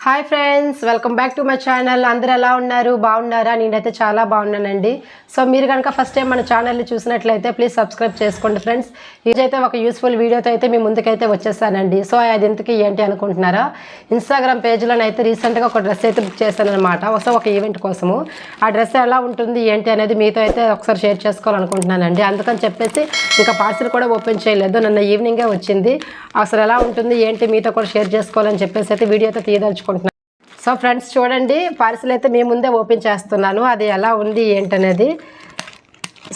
Hi friends, welcome back to my channel. అందరూ ఎలా ఉన్నారు? బాగున్నారా? నేనైతే చాలా బాగున్నానండి. సో మీరు కనుక ఫస్ట్ టైం మన ఛానల్ని చూసినట్లయితే ప్లీజ్ సబ్స్క్రైబ్ చేసుకోండి ఫ్రెండ్స్. ఈరోజైతే ఒక యూస్ఫుల్ వీడియోతో అయితే మీ ముందుకైతే వచ్చేసానండి. సో అది ఎందుకు ఏంటి అనుకుంటున్నారా? ఇన్స్టాగ్రామ్ పేజ్లోనైతే రీసెంట్గా ఒక డ్రెస్ అయితే బుక్ చేశాను అనమాట. ఒక ఈవెంట్ కోసము. ఆ డ్రెస్ ఎలా ఉంటుంది ఏంటి అనేది మీతో అయితే ఒకసారి షేర్ చేసుకోవాలనుకుంటున్నానండి. అందుకని చెప్పేసి ఇంకా పార్సిల్ కూడా ఓపెన్ చేయలేదు, నిన్న ఈవినింగే వచ్చింది. అసలు ఎలా ఉంటుంది ఏంటి మీతో కూడా షేర్ చేసుకోవాలని చెప్పేసి అయితే వీడియో అయితే తీయదలుచుకుంటున్నాను. సో ఫ్రెండ్స్ చూడండి, పార్సిల్ అయితే మీ ముందే ఓపెన్ చేస్తున్నాను. అది ఎలా ఉంది ఏంటనేది.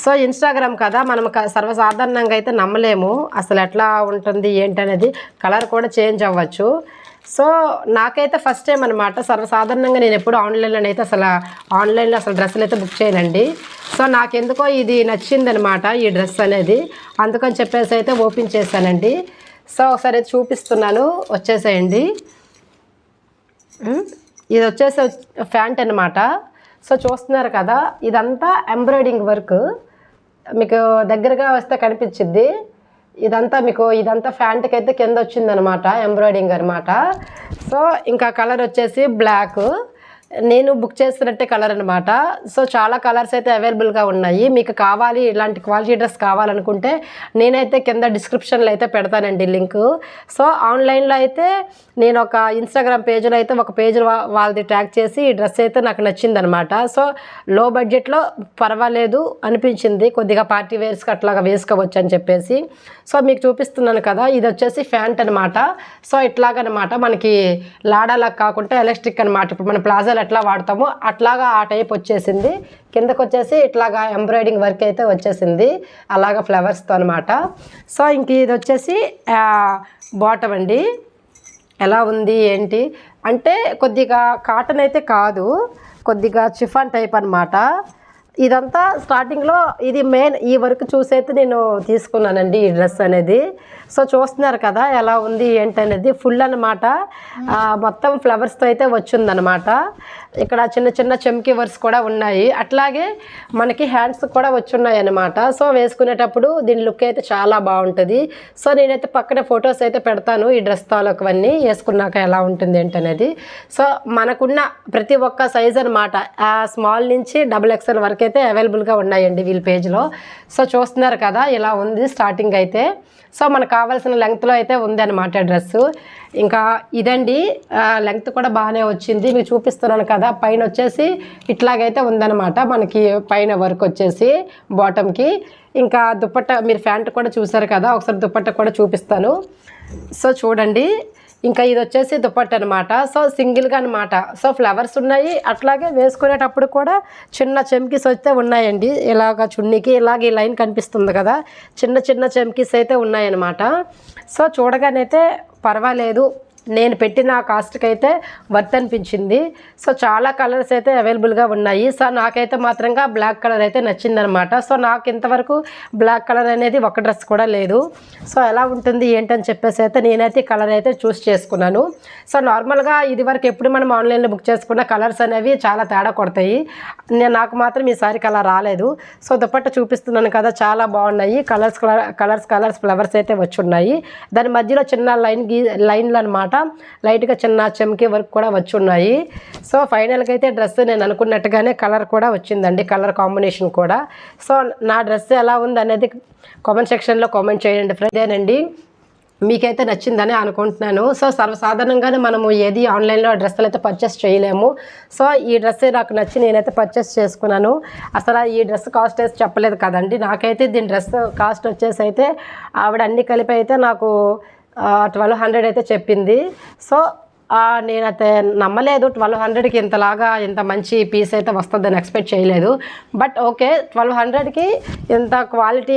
సో ఇన్స్టాగ్రామ్ కదా, మనం సర్వసాధారణంగా అయితే నమ్మలేము అసలు ఎట్లా ఉంటుంది ఏంటనేది. కలర్ కూడా చేంజ్ అవ్వచ్చు. సో నాకైతే ఫస్ట్ టైం అనమాట. సర్వసాధారణంగా నేను ఎప్పుడు ఆన్లైన్లో అసలు డ్రెస్సులు అయితే బుక్ చేయనండి. సో నాకెందుకో ఇది నచ్చిందనమాట, ఈ డ్రెస్ అనేది. అందుకని చెప్పేసి అయితే ఓపెన్ చేశానండి. సో ఒకసారి అయితే చూపిస్తున్నాను, వచ్చేసేయండి. ఇది వచ్చేసి ప్యాంట్ అనమాట. సో చూస్తున్నారు కదా, ఇదంతా ఎంబ్రాయిడింగ్ వర్క్. మీకు దగ్గరగా వస్తే కనిపించిద్ది. ఇదంతా ప్యాంట్కి అయితే కింద వచ్చిందనమాట, ఎంబ్రాయిడింగ్ అనమాట. సో ఇంకా కలర్ వచ్చేసి బ్లాక్, నేను బుక్ చేస్తున్నట్టే కలర్ అనమాట. సో చాలా కలర్స్ అయితే అవైలబుల్గా ఉన్నాయి. మీకు కావాలి ఇలాంటి క్వాలిటీ డ్రెస్ కావాలనుకుంటే నేనైతే కింద డిస్క్రిప్షన్లో అయితే పెడతానండి లింక్. సో ఆన్లైన్లో అయితే నేను ఒక ఇన్స్టాగ్రామ్ పేజ్లో అయితే ఒక పేజ్ వాళ్ళది ట్యాగ్ చేసి ఈ డ్రెస్ అయితే నాకు నచ్చిందనమాట. సో లో బడ్జెట్లో పర్వాలేదు అనిపించింది, కొద్దిగా పార్టీ వేర్స్కి అట్లాగా వేసుకోవచ్చు అని చెప్పేసి. సో మీకు చూపిస్తున్నాను కదా, ఇది వచ్చేసి ప్యాంట్ అనమాట. సో ఇట్లాగనమాట, మనకి లాడాలా కాకుండా ఎలాస్టిక్ అనమాట. ఇప్పుడు మన ప్లాజాలో ఎట్లా వాడతామో అట్లాగా ఆ టైప్ వచ్చేసింది. కిందకు వచ్చేసి ఇట్లాగా ఎంబ్రాయిడింగ్ వర్క్ అయితే వచ్చేసింది, అలాగా ఫ్లవర్స్తో అనమాట. సో ఇంక ఇది వచ్చేసి బాటమ్ అండి. ఎలా ఉంది ఏంటి అంటే, కొద్దిగా కాటన్ అయితే కాదు, కొద్దిగా చిఫాన్ టైప్ అనమాట. ఇదంతా స్టార్టింగ్లో ఇది మెయిన్ ఈ వర్క్ చూసైతే నేను తీసుకున్నానండి ఈ డ్రెస్ అనేది. సో చూస్తున్నారు కదా ఎలా ఉంది ఏంటనేది. ఫుల్ అనమాట, మొత్తం ఫ్లవర్స్తో అయితే వచ్చిందనమాట. ఇక్కడ చిన్న చిన్న చెమ్కీ వర్క్స్ కూడా ఉన్నాయి, అట్లాగే మనకి హ్యాండ్స్ కూడా వచ్చున్నాయి అనమాట. సో వేసుకునేటప్పుడు దీని లుక్ అయితే చాలా బాగుంటుంది. సో నేనైతే పక్కనే ఫొటోస్ అయితే పెడతాను ఈ డ్రెస్ తాలూకువన్నీ వేసుకున్నాక ఎలా ఉంటుంది ఏంటనేది. సో మనకున్న ప్రతి ఒక్క సైజ్ అనమాట, స్మాల్ నుంచి XXL వరకు అయితే అవైలబుల్గా ఉన్నాయండి వీళ్ళ పేజ్లో. సో చూస్తున్నారు కదా ఇలా ఉంది స్టార్టింగ్ అయితే. సో మనకు కావాల్సిన లెంగ్త్లో అయితే ఉంది అనమాట డ్రెస్సు. ఇంకా ఇదండి, లెంగ్త్ కూడా బాగానే వచ్చింది. మీకు చూపిస్తున్నాను కదా, పైన వచ్చేసి ఇట్లాగైతే ఉందన్నమాట మనకి, పైన వర్క్ వచ్చేసి బాటమ్కి. ఇంకా దుపట్టా మీరు ప్యాంట్ కూడా చూసారు కదా, ఒకసారి దుపట్టా కూడా చూపిస్తాను. సో చూడండి, ఇంకా ఇది వచ్చేసి దుపట్టా అనమాట. సో సింగిల్గా అనమాట. సో ఫ్లవర్స్ ఉన్నాయి, అట్లాగే వేసుకునేటప్పుడు కూడా చిన్న చెమ్కీస్ అయితే ఉన్నాయండి. ఇలాగ చున్నీకి ఇలాగ ఈ లైన్ కనిపిస్తుంది కదా, చిన్న చిన్న చెమ్కీస్ అయితే ఉన్నాయన్నమాట. సో చూడగానైతే పర్వాలేదు, నేను పెట్టిన కాస్ట్కి అయితే వర్త్ అనిపించింది. సో చాలా కలర్స్ అయితే అవైలబుల్గా ఉన్నాయి. సో నాకైతే మాత్రంగా బ్లాక్ కలర్ అయితే నచ్చిందనమాట. సో నాకు ఇంతవరకు బ్లాక్ కలర్ అనేది ఒక డ్రెస్ కూడా లేదు. సో ఎలా ఉంటుంది ఏంటని చెప్పేసి అయితే నేనైతే కలర్ అయితే చూస్ చేసుకున్నాను. సో నార్మల్గా ఇది వరకు ఎప్పుడు మనం ఆన్లైన్లో బుక్ చేసుకున్న కలర్స్ అనేవి చాలా తేడా కొడతాయి. నాకు మాత్రం ఈసారి కలర్ రాలేదు. సో దుపట్టా చూపిస్తున్నాను కదా, చాలా బాగున్నాయి. కలర్స్ ఫ్లవర్స్ అయితే వచ్చున్నాయి. దాని మధ్యలో చిన్న లైన్లు అనమాట, లైట్గా చిన్న చెమ్కీ వర్క్ కూడా వచ్చి ఉన్నాయి. సో ఫైనల్గా అయితే డ్రెస్ నేను అనుకున్నట్టుగానే కలర్ కూడా వచ్చిందండి, కలర్ కాంబినేషన్ కూడా. సో నా డ్రెస్ ఎలా ఉంది అనేది కామెంట్ సెక్షన్లో కామెంట్ చేయండి ఫ్రెండ్స్. అదేనండి, మీకైతే నచ్చిందని అనుకుంటున్నాను. సో సర్వసాధారణంగానే మనము ఏది ఆన్లైన్లో డ్రెస్సులు అయితే పర్చేస్ చేయలేము. సో ఈ డ్రెస్ నాకు నచ్చి నేనైతే పర్చేస్ చేసుకున్నాను. అసలు ఈ డ్రెస్ కాస్ట్ అయితే చెప్పలేదు కదండి. నాకైతే దీని డ్రెస్ కాస్ట్ వచ్చేసి అయితే ఆవిడ అన్ని కలిపి అయితే నాకు 1200 అయితే చెప్పింది. సో నేనైతే నమ్మలేదు 1200కి ఇంత మంచి పీస్ అయితే వస్తుందని ఎక్స్పెక్ట్ చేయలేదు. బట్ ఓకే, 1200కి ఇంత క్వాలిటీ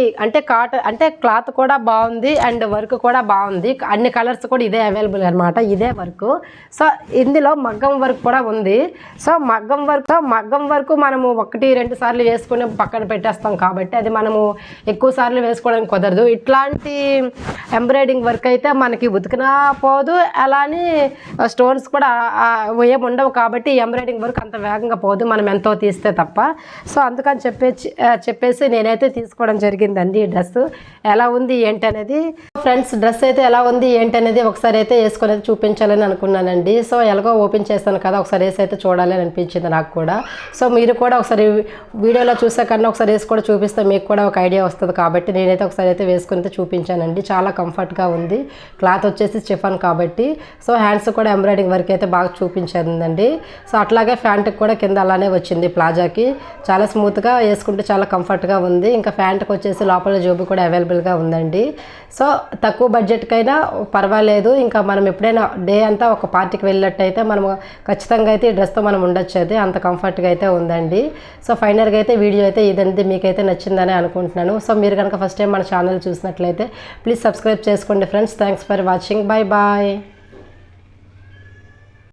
అంటే క్లాత్ కూడా బాగుంది అండ్ వర్క్ కూడా బాగుంది. అన్ని కలర్స్ కూడా ఇదే అవైలబుల్ అనమాట, ఇదే వర్క్. సో ఇందులో మగ్గం వర్క్ కూడా ఉంది. సో మగ్గం వర్క్ మనము 1-2 సార్లు వేసుకుని పక్కన పెట్టేస్తాం కాబట్టి అది మనము ఎక్కువ సార్లు వేసుకోవడానికి కుదరదు. ఇట్లాంటి ఎంబ్రాయిడింగ్ వర్క్ అయితే మనకి ఉతికినా పోదు, అలానే స్టోన్స్ కూడా ఏం ఉండవు కాబట్టి ఎంబ్రాయిడింగ్ వర్క్ అంత వేగంగా పోదు మనం ఎంతో తీస్తే తప్ప. సో అందుకని చెప్పేసి నేనైతే తీసుకోవడం జరిగిందండి ఈ డ్రెస్. ఎలా ఉంది ఏంటి అనేది ఫ్రెండ్స్, డ్రెస్ అయితే ఎలా ఉంది ఏంటి అనేది ఒకసారి అయితే వేసుకొని చూపించాలని అనుకున్నానండి. సో ఎలాగో ఓపెన్ చేస్తాను కదా, ఒకసారి వేసి అయితే చూడాలి అని అనిపించింది నాకు కూడా. సో మీరు కూడా ఒకసారి వీడియోలో చూసే కన్నా ఒకసారి వేసి కూడా చూపిస్తే మీకు కూడా ఒక ఐడియా వస్తుంది కాబట్టి నేనైతే ఒకసారి అయితే వేసుకుని చూపించానండి. చాలా కంఫర్ట్గా ఉంది. క్లాత్ వచ్చేసి చిఫాన్ కాబట్టి. సో హ్యాండ్స్ కూడా ఎంబ్రాయిడింగ్ వర్క్ అయితే బాగా చూపించిందండి. సో అట్లాగే ప్యాంట్కి కూడా కింద అలానే వచ్చింది ప్లాజాకి. చాలా స్మూత్గా వేసుకుంటే చాలా కంఫర్ట్గా ఉంది. ఇంకా ప్యాంట్కి వచ్చేసి లోపల జోబు కూడా అవైలబుల్గా ఉందండి. సో తక్కువ బడ్జెట్కైనా పర్వాలేదు. ఇంకా మనం ఎప్పుడైనా డే అంతా ఒక పార్టీకి వెళ్ళినట్టయితే మనం ఖచ్చితంగా అయితే ఈ డ్రెస్తో మనం ఉండొచ్చు. అయితే అంత కంఫర్ట్గా అయితే ఉందండి. సో ఫైనల్గా అయితే వీడియో అయితే ఇదండి. మీకైతే నచ్చిందని అనుకుంటున్నాను. సో మీరు కనుక ఫస్ట్ టైం మన ఛానల్ చూసినట్లయితే ప్లీజ్ సబ్స్క్రైబ్ చేసుకోండి friends. Thanks for watching. Bye bye.